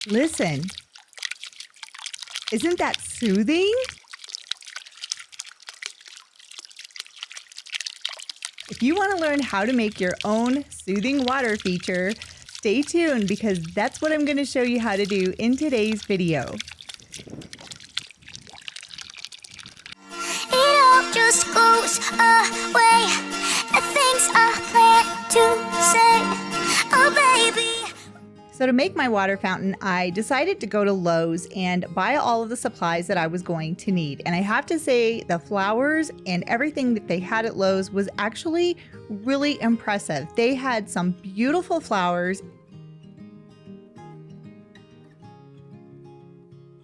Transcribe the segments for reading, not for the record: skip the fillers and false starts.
Listen, isn't that soothing? If you want to learn how to make your own soothing water feature, stay tuned because that's what I'm going to show you how to do in today's video. It all just goes away. The things I plan to say, oh baby. So to make my water fountain, I decided to go to Lowe's and buy all of the supplies that I was going to need. And I have to say the flowers and everything that they had at Lowe's was actually really impressive. They had some beautiful flowers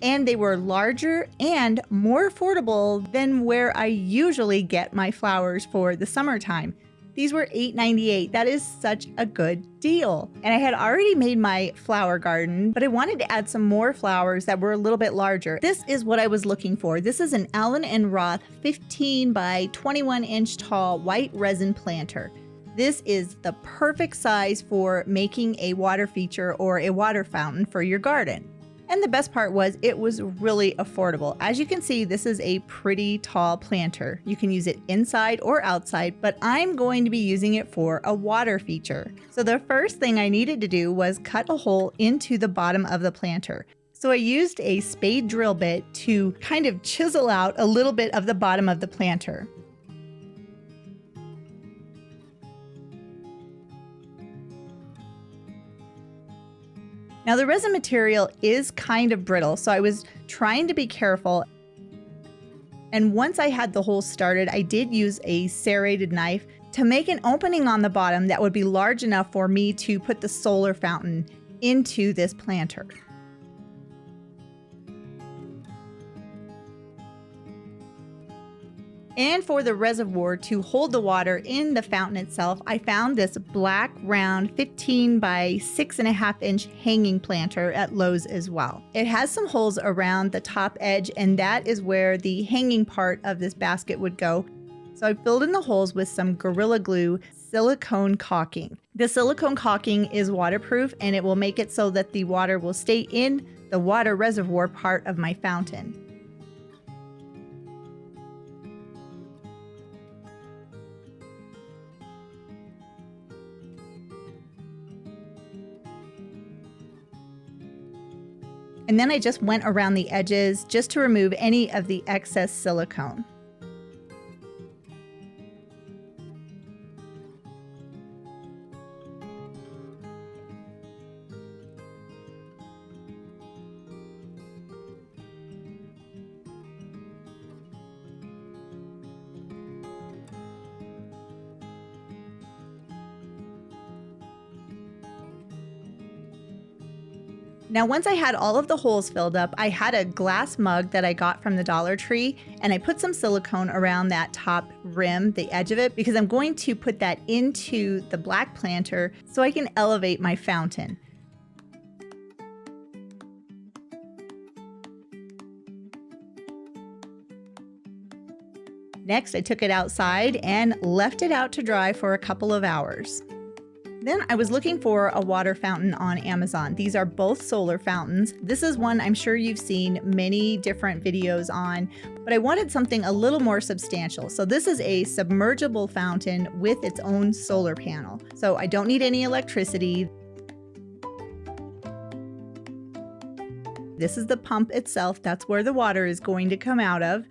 and they were larger and more affordable than where I usually get my flowers for the summertime. These were $8.98. That is such a good deal. And I had already made my flower garden, but I wanted to add some more flowers that were a little bit larger. This is what I was looking for. This is an Allen & Roth 15 by 21 inch tall white resin planter. This is the perfect size for making a water feature or a water fountain for your garden. And the best part was it was really affordable. As you can see, this is a pretty tall planter. You can use it inside or outside, but I'm going to be using it for a water feature. So the first thing I needed to do was cut a hole into the bottom of the planter. So I used a spade drill bit to kind of chisel out a little bit of the bottom of the planter. Now the resin material is kind of brittle, so I was trying to be careful. And once I had the hole started, I did use a serrated knife to make an opening on the bottom that would be large enough for me to put the solar fountain into this planter. And for the reservoir to hold the water in the fountain itself, I found this black round 15 by 6.5 inch hanging planter at Lowe's as well. It has some holes around the top edge, and that is where the hanging part of this basket would go. So I filled in the holes with some Gorilla Glue silicone caulking. The silicone caulking is waterproof and it will make it so that the water will stay in the water reservoir part of my fountain. And then I just went around the edges just to remove any of the excess silicone. Now, once I had all of the holes filled up, I had a glass mug that I got from the Dollar Tree, and I put some silicone around that top rim, the edge of it, because I'm going to put that into the black planter so I can elevate my fountain. Next, I took it outside and left it out to dry for a couple of hours. Then I was looking for a water fountain on Amazon. These are both solar fountains. This is one I'm sure you've seen many different videos on, but I wanted something a little more substantial. So this is a submergible fountain with its own solar panel. So I don't need any electricity. This is the pump itself. That's where the water is going to come out of.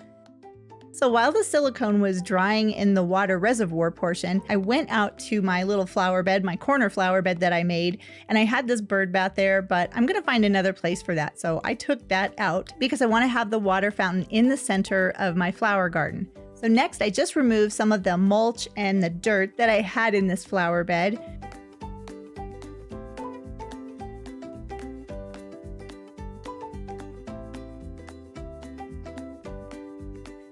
So while the silicone was drying in the water reservoir portion, I went out to my little flower bed, my corner flower bed that I made, and I had this bird bath there, but I'm gonna find another place for that. So I took that out because I wanna have the water fountain in the center of my flower garden. So next I just removed some of the mulch and the dirt that I had in this flower bed.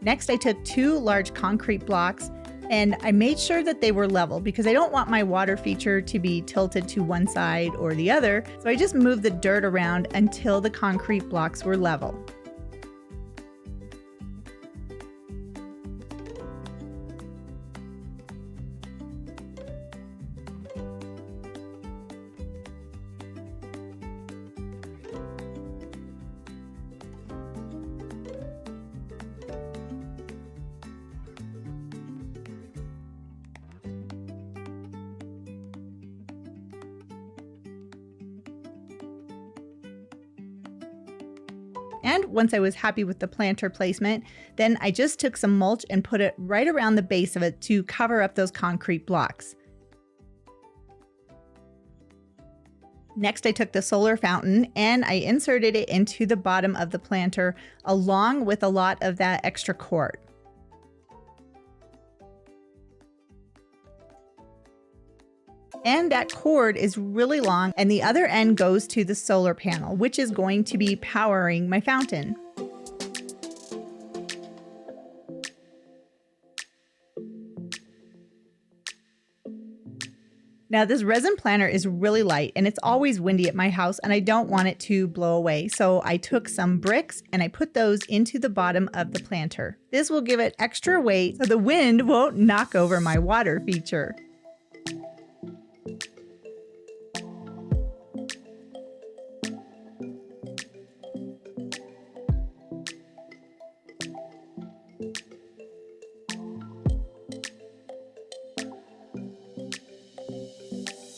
Next, I took 2 large concrete blocks and I made sure that they were level because I don't want my water feature to be tilted to one side or the other. So I just moved the dirt around until the concrete blocks were level. And once I was happy with the planter placement, then I just took some mulch and put it right around the base of it to cover up those concrete blocks. Next, I took the solar fountain and I inserted it into the bottom of the planter along with a lot of that extra cord. And that cord is really long, and the other end goes to the solar panel, which is going to be powering my fountain. Now this resin planter is really light and it's always windy at my house and I don't want it to blow away. So I took some bricks and I put those into the bottom of the planter. This will give it extra weight so the wind won't knock over my water feature.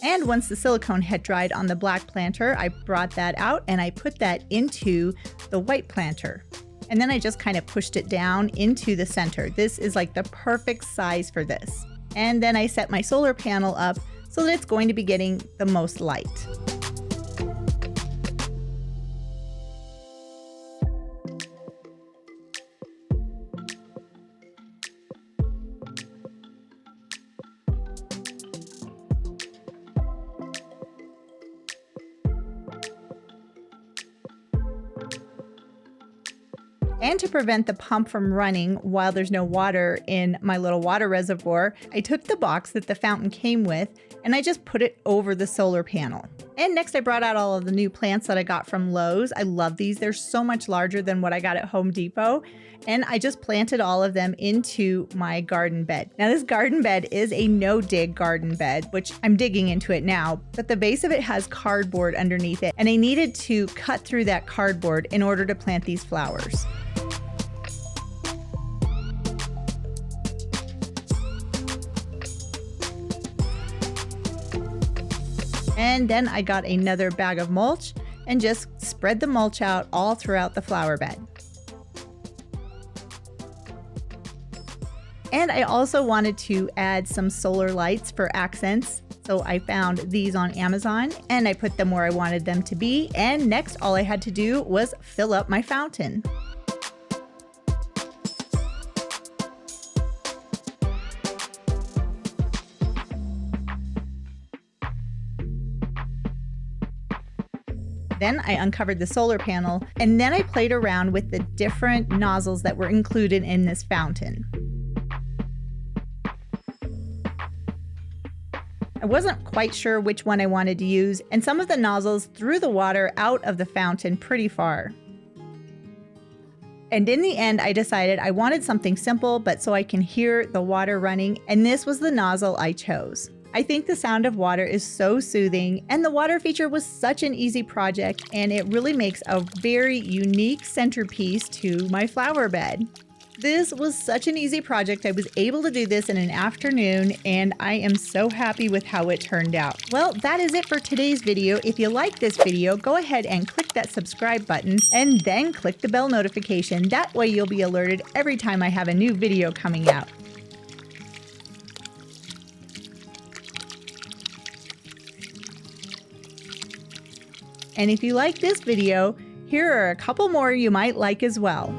And once the silicone had dried on the black planter, I brought that out and I put that into the white planter. And then I just kind of pushed it down into the center. This is like the perfect size for this. And then I set my solar panel up so that it's going to be getting the most light. And to prevent the pump from running while there's no water in my little water reservoir, I took the box that the fountain came with and I just put it over the solar panel. And next I brought out all of the new plants that I got from Lowe's. I love these. They're so much larger than what I got at Home Depot. And I just planted all of them into my garden bed. Now this garden bed is a no-dig garden bed, which I'm digging into it now, but the base of it has cardboard underneath it. And I needed to cut through that cardboard in order to plant these flowers. And then I got another bag of mulch and just spread the mulch out all throughout the flower bed. And I also wanted to add some solar lights for accents. So I found these on Amazon and I put them where I wanted them to be. And next, all I had to do was fill up my fountain. Then I uncovered the solar panel and then I played around with the different nozzles that were included in this fountain. I wasn't quite sure which one I wanted to use, and some of the nozzles threw the water out of the fountain pretty far. And in the end, I decided I wanted something simple, but so I can hear the water running, and this was the nozzle I chose. I think the sound of water is so soothing, and the water feature was such an easy project, and it really makes a very unique centerpiece to my flower bed. This was such an easy project. I was able to do this in an afternoon, and I am so happy with how it turned out. Well, that is it for today's video. If you like this video, go ahead and click that subscribe button and then click the bell notification. That way you'll be alerted every time I have a new video coming out. And if you like this video, here are a couple more you might like as well.